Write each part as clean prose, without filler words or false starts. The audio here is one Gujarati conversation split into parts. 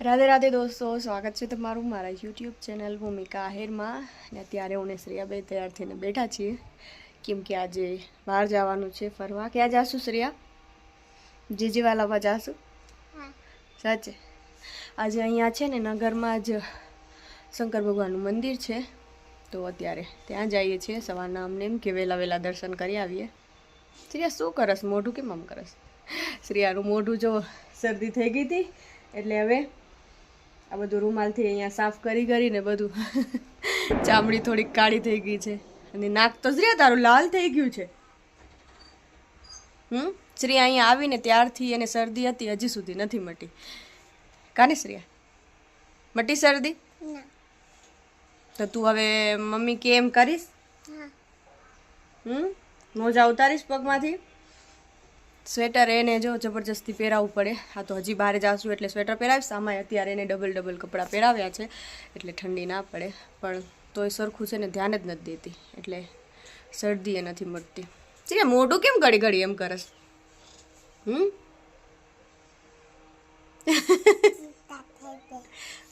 રાધે રાધે દોસ્તો, સ્વાગત છે તમારું મારા યુટ્યુબ ચેનલ ભૂમિકા આહિરમાં. ને અત્યારે હું ને શ્રેયાબેન તૈયાર થઈને બેઠા છીએ કેમ કે આજે બહાર જવાનું છે ફરવા. ક્યાં જાશું શ્રેયા? જીજીવાલામાં જાશું? સાચે? આજે અહીંયા છે ને નગરમાં જ શંકર ભગવાનનું મંદિર છે, તો અત્યારે ત્યાં જઈએ છીએ. સવારના અમને એમ કે વહેલા વહેલા દર્શન કરી આવીએ. શ્રેયા શું કરસ? મોઢું કેમ આમ કરસ? શ્રેયાનું મોઢું જો શરદી થઈ ગઈ હતી એટલે હવે આ બધું રૂમાલથી અહીંયા સાફ કરીને બધું ચામડી થોડીક કાળી થઈ ગઈ છે. અને નાક તો શ્રેયા તારું લાલ થઈ ગયું છે. શ્રેયા અહીંયા આવીને ત્યારથી એને શરદી હતી, હજી સુધી નથી મટી. કાને શ્રેયા મટી શરદી? તો તું હવે મમ્મી કેમ કરીશ? મોજા ઉતારીશ પગમાંથી? સ્વેટર એને જો જબરજસ્તી પહેરાવવું પડે. આ તો હજી બહાર જાશું એટલે સ્વેટર પહેરાવીશ. આમાં અત્યારે એને ડબલ કપડાં પહેરાવ્યા છે એટલે ઠંડી ના પડે, પણ તોય સરખું છે ને ધ્યાન જ નથી દેતી એટલે શરદી એ નથી મળતી. છે મોઢું કેમ ઘડી ઘડી એમ કરસ?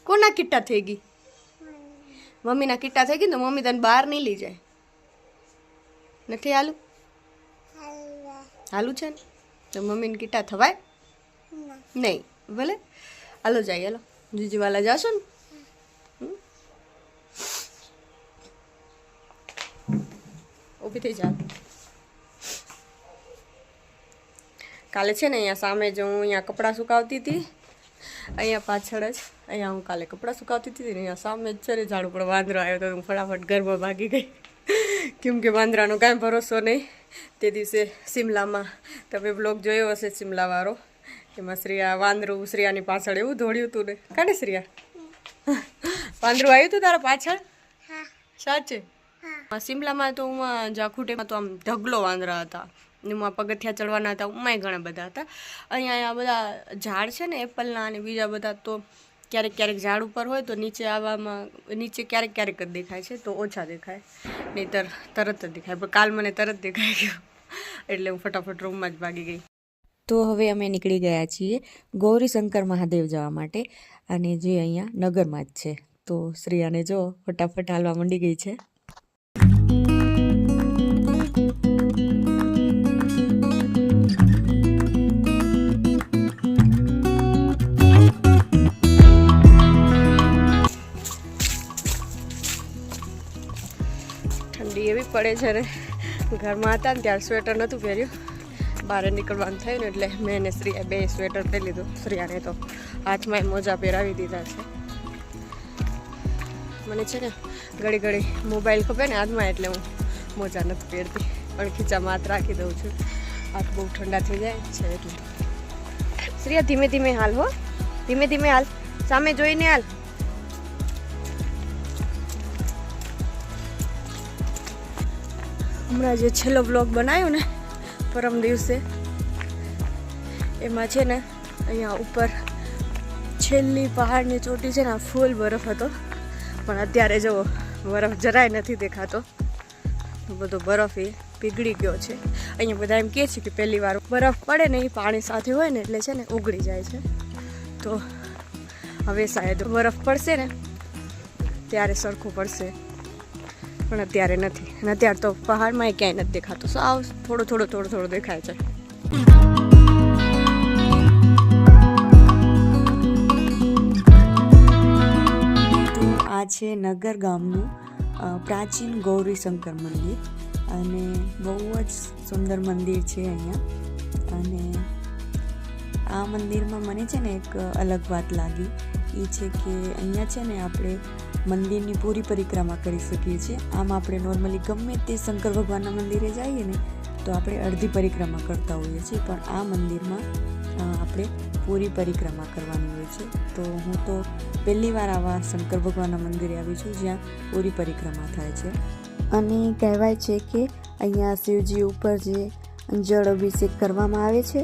કોના કિટ્ટા થઈ ગઈ? મમ્મીના કિટ્ટા થઈ ગઈ તો મમ્મી તને બહાર નહીં લઈ જાય. નથી હાલું? હાલું છે ને તો મમ્મીને કિટ્ટા થવાય નહીં? ભલે હાલો જાય. હાલો જીજીવાલા જાશો ને? ઊભી થઈ જા. કાલે છે ને અહીંયા સામે જો હું અહીંયા કપડાં સુકાવતી હતી, અહીંયા પાછળ જ અહીંયા હું કાલે કપડાં સુકાવતી હતી ને અહીંયા સામે જ છે ને ઝાડ ઉપર વાંદરો આવ્યો તો હું ફટાફટ ઘરમાં ભાગી ગઈ કેમ કે વાંદરાનો કાંઈ ભરોસો નહીં. તે દિવસે શિમલામાં તમે બ્લોગ જોયો હશે શિમલાવાળો, એમાં શ્રેયા વાંદરું શ્રેયાની પાછળ એવું દોડ્યું હતું ને. કાને શ્રેયા વાંદરું આવ્યું હતું તારા પાછળ? સાચે? શિમલામાં તો હું જાખુટેમાં તો આમ ઢગલો વાંદરા હતા. એમાં પગથિયા ચડવાના હતા, ઉમાંય ઘણા બધા હતા. અહીંયા આ બધા ઝાડ છે ને એપલના અને બીજા બધા, તો ક્યારેક ક્યારેક ઝાડ ઉપર હોય તો નીચે આવવામાં નીચે ક્યારેક જ દેખાય છે, તો ઓછા દેખાય, નહીંતર તરત જ દેખાય. પણ કાલ મને તરત દેખાઈ ગયો એટલે હું ફટાફટ રૂમમાં જ ભાગી ગઈ. તો હવે અમે નીકળી ગયા છીએ ગૌરીશંકર મહાદેવ જવા માટે, અને જે અહીંયા નગરમાં જ છે. તો શ્રેયાને જો ફટાફટ હાલવા માંડી ગઈ છે. ઠંડી એવી પડે છે ને, ઘરમાં હતા ને ત્યારે સ્વેટર નહોતું પહેર્યું, બહાર નીકળવાનું થયું ને એટલે મેં ને શ્રેયા બે સ્વેટર પહેરી લીધું. શ્રેયાને તો હાથમાં મોજા પહેરાવી દીધા છે. મને છે ને ઘડી મોબાઈલ ખપે ને હાથમાં એટલે હું મોજા નથી પહેરતી, પણ ખીચામાં હાથ રાખી દઉં છું. હાથ બહુ ઠંડા થઈ જાય છે એટલે. શ્રેયા ધીમે ધીમે હાલ હો, ધીમે ધીમે હાલ, સામે જોઈને હાલ. હમણાં જે છેલ્લો બ્લોગ બનાવ્યો ને પરમ દિવસે, એમાં છે ને અહીંયા ઉપર છેલ્લી પહાડની ચોટી છે ને ફૂલ બરફ હતો, પણ અત્યારે જો બરફ જરાય નથી દેખાતો. બધો બરફ એ પીગળી ગયો છે. અહીંયા બધા એમ કહે છે કે પહેલી વાર બરફ પડે ને એ પાણી સાથે હોય ને એટલે છે ને ઓગળી જાય છે. તો હવે શાયદ બરફ પડશે ને ત્યારે સરખું પડશે, પણ અત્યારે નથી. અને અત્યારે તો પહાડમાં ક્યાંય નથી દેખાતું. સાવ થોડો દેખાય છે. તો આ છે નગર ગામનું પ્રાચીન ગૌરીશંકર મંદિર, અને બહુ જ સુંદર મંદિર છે અહીંયા. અને આ મંદિરમાં મને છે ને એક અલગ વાત લાગી, એ છે કે અહીંયા છે ને આપણે મંદિરની પૂરી પરિક્રમા કરી શકીએ છીએ. આમ આપણે નોર્મલી ગમે તે શંકર ભગવાનના મંદિરે જઈએ ને તો આપણે અડધી પરિક્રમા કરતા હોઈએ છીએ, પણ આ મંદિરમાં આપણે પૂરી પરિક્રમા કરવાની હોય છે. તો હું તો પહેલી વાર આવા શંકર ભગવાનના મંદિરે આવી છું જ્યાં પૂરી પરિક્રમા થાય છે. અને કહેવાય છે કે અહીંયા શિવજી ઉપર જે જળ અભિષેક કરવામાં આવે છે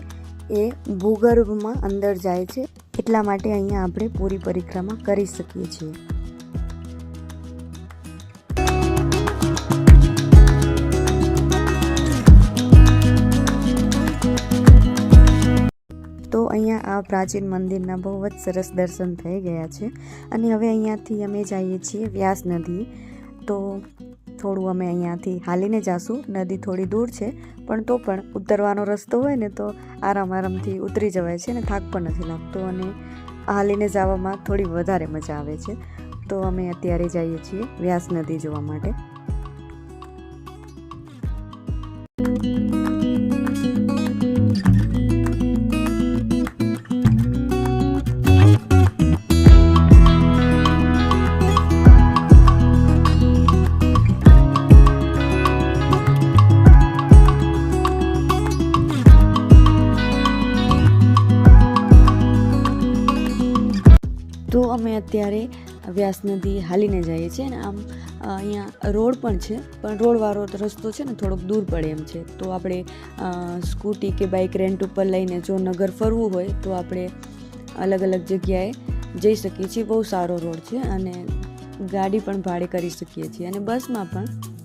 એ ભૂગર્ભમાં અંદર જાય છે, એટલા માટે અહીંયા આપણે પૂરી પરિક્રમા કરી શકીએ છીએ. તો અહીંયા આ પ્રાચીન મંદિરના બહુ જ સરસ દર્શન થઈ ગયા છે અને હવે અહીંયાથી અમે જઈએ છીએ વ્યાસ નદી. તો થોડું અમે અહીંયાથી હાલીને જાશું. નદી થોડી દૂર છે પણ તો પણ ઉતરવાનો રસ્તો હોય ને તો આરામથી ઉતરી જવાય છે ને થાક પણ નથી લાગતો અને હાલીને જવામાં થોડી વધારે મજા આવે છે. તો અમે અત્યારે જઈએ છીએ વ્યાસ નદી જોવા માટે. તો અમે અત્યારે વ્યાસ નદી હાલીને જઈએ છીએ અને આમ અહીંયા રોડ પણ છે પણ રોડવાળો રસ્તો છે ને થોડોક દૂર પડે એમ છે. તો આપણે સ્કૂટી કે બાઇક રેન્ટ ઉપર લઈને જો નગર ફરવું હોય તો આપણે અલગ અલગ જગ્યાએ જઈ શકીએ છીએ. બહુ સારો રોડ છે અને ગાડી પણ ભાડે કરી શકીએ છીએ અને બસમાં પણ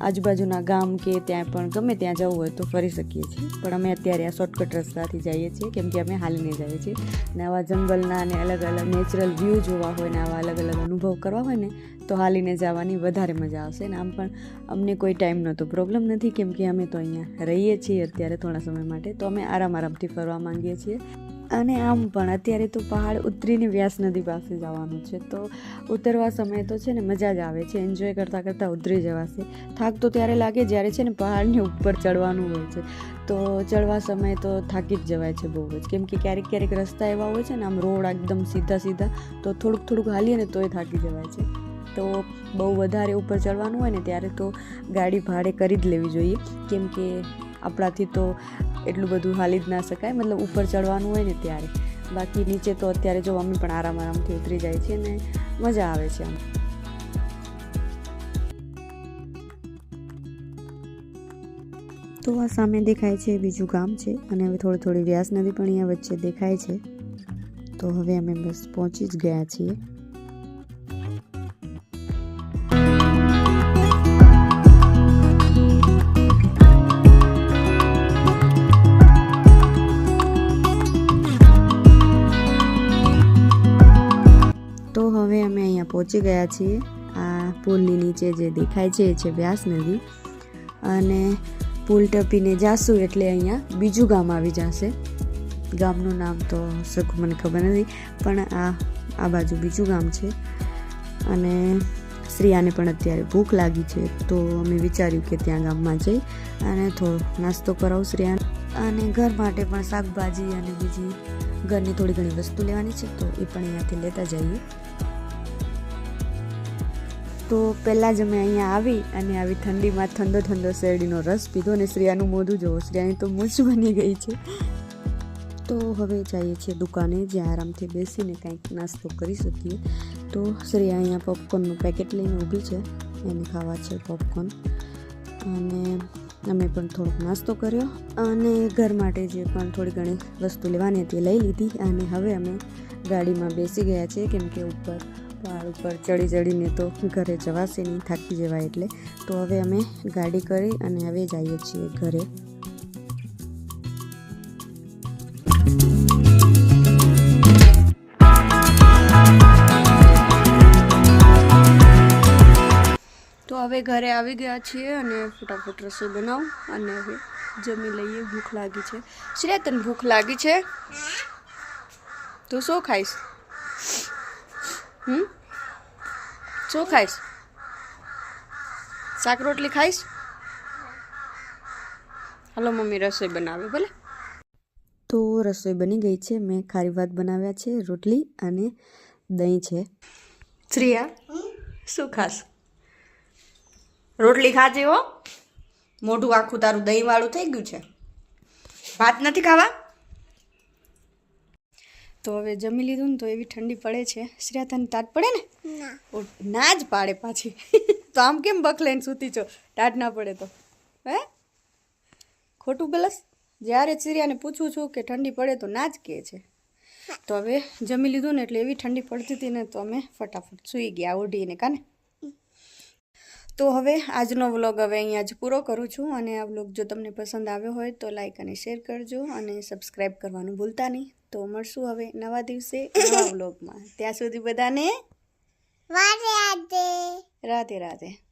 આજુબાજુના ગામ કે ત્યાં પણ ગમે ત્યાં જવું હોય તો ફરી શકીએ છીએ. પણ અમે અત્યારે આ શોર્ટકટ રસ્તાથી જઈએ છીએ કેમ કે અમે હાલીને જઈએ છીએ ને આવા જંગલના અને અલગ અલગ નેચરલ વ્યૂ જોવા હોય ને આવા અલગ અલગ અનુભવ કરવા હોય ને તો હાલીને જવાની વધારે મજા આવશે. ને આમ પણ અમને કોઈ ટાઈમનો તો પ્રોબ્લેમ નથી કેમ કે અમે તો અહીંયા રહીએ છીએ અત્યારે થોડા સમય માટે. તો અમે આરામથી ફરવા માંગીએ છીએ અને આમ પણ અત્યારે તો પહાડ ઉતરીને વ્યાસ નદી પાસે જવાનું છે. તો ઉતરવા સમયે તો છે ને મજા જ આવે છે. એન્જોય કરતાં કરતાં ઉતરી જવાશે. થાક તો ત્યારે લાગે જ્યારે છે ને પહાડની ઉપર ચડવાનું હોય છે. તો ચડવા સમયે તો થાકી જ જવાય છે બહુ જ કેમ કે ક્યારેક રસ્તા એવા હોય છે ને આમ રોડ એકદમ સીધા તો થોડુંક હાલીએ ને તોય થાકી જવાય છે. તો બહુ વધારે ઉપર ચડવાનું હોય ને ત્યારે તો ગાડી ભાડે કરી જ લેવી જોઈએ કેમ કે આપણાથી તો એટલું બધું હાલી જ ના શકાય, મતલબ ઉપર ચડવાનું હોય ને ત્યારે. બાકી નીચે તો અત્યારે જો અમે પણ આરામથી ઉતરી જાય છે ને મજા આવે છે આમ. તો આ સામે દેખાય છે બીજું ગામ છે અને હવે થોડી વ્યાસ નદી પણ અહીંયા વચ્ચે દેખાય છે. તો હવે અમે બસ પહોંચી જ ગયા છીએ. તો હવે અમે અહીંયા પહોંચી ગયા છીએ. આ પુલની નીચે જે દેખાય છે એ છે વ્યાસ નદી અને પુલ ટપીને જાશું એટલે અહીંયા બીજું ગામ આવી જશે. ગામનું નામ તો સરખું મને ખબર નથી પણ આ બાજુ બીજું ગામ છે. અને શ્રેયાને પણ અત્યારે ભૂખ લાગી છે તો અમે વિચાર્યું કે ત્યાં ગામમાં જઈ અને થોડો નાસ્તો કરાવું શ્રેયાને અને ઘર માટે પણ શાકભાજી અને બીજી ઘરની થોડી ઘણી વસ્તુ લેવાની છે તો એ પણ અહીંયાથી લેતા જઈએ. તો પહેલાં જ અમે અહીંયા આવી અને આવી ઠંડીમાં ઠંડો શેરડીનો રસ પીધો અને શ્રેયાનું મોઢું જોવો, શ્રેયાની તો મૂછ બની ગઈ છે. તો હવે જઈએ છીએ દુકાને જ્યાં આરામથી બેસીને કંઈક નાસ્તો કરી શકીએ. તો શ્રેયા અહીંયા પોપકોર્નનું પેકેટ લઈને ઊભી છે, એને ખાવા છે પોપકોર્ન. અને અમે પણ થોડોક નાસ્તો કર્યો અને ઘર માટે જે પણ થોડી ઘણી વસ્તુ લેવાની હતી લઈ લીધી અને હવે અમે ગાડીમાં બેસી ગયા છીએ કેમ કે પહાડ ઉપર ચડીને તો ઘરે જવાશે નહીં, થાકી જવાય એટલે. તો હવે અમે ગાડી કરી અને હવે જઈએ છીએ ઘરે. તો હવે ઘરે આવી ગયા છીએ અને ફટાફટ રસોઈ બનાવું અને હવે જમી લઈએ. ભૂખ લાગી છે. શ્રેયા તને ભૂખ લાગી છે? તું શું ખાઈશ? શું ખાઈશ? શાક રોટલી ખાઈશ? હાલો મમ્મી રસોઈ બનાવે ભલે. તો રસોઈ બની ગઈ છે. મેં ખારી ભાત બનાવ્યા છે, રોટલી અને દહીં છે. શ્રેયા શું ખાસ? રોટલી ખાજે હો, મોઢું આખું તારું દહીં વાળું થઈ ગયું છે. ભાત નથી ખાવા? તો હવે જમી લીધું ને તો એવી ઠંડી પડે છે. શ્રેયા તને ટાટ પડે ને? ના જ પાડે પાછી. તો આમ કેમ બક લઈને સૂતી છો? ટાટ ના પડે તો હે ખોટું બોલસ? જ્યારે શ્રેયાને પૂછું છું કે ઠંડી પડે તો ના જ કહે છે. તો હવે જમી લીધું ને એટલે એવી ઠંડી પડતી હતી ને તો અમે ફટાફટ સૂઈ ગયા ઓઢીને કાને. તો હવે આજનો વ્લોગ હવે અહીંયા જ પૂરો કરું છું અને આ વ્લોગ જો તમને પસંદ આવ્યો હોય તો લાઈક અને શેર કરજો અને સબસ્ક્રાઈબ કરવાનું ભૂલતા નહીં. તો મળશું હવે નવા દિવસે નવા વ્લોગમાં. ત્યાં સુધી બધાને રાધે રાધે.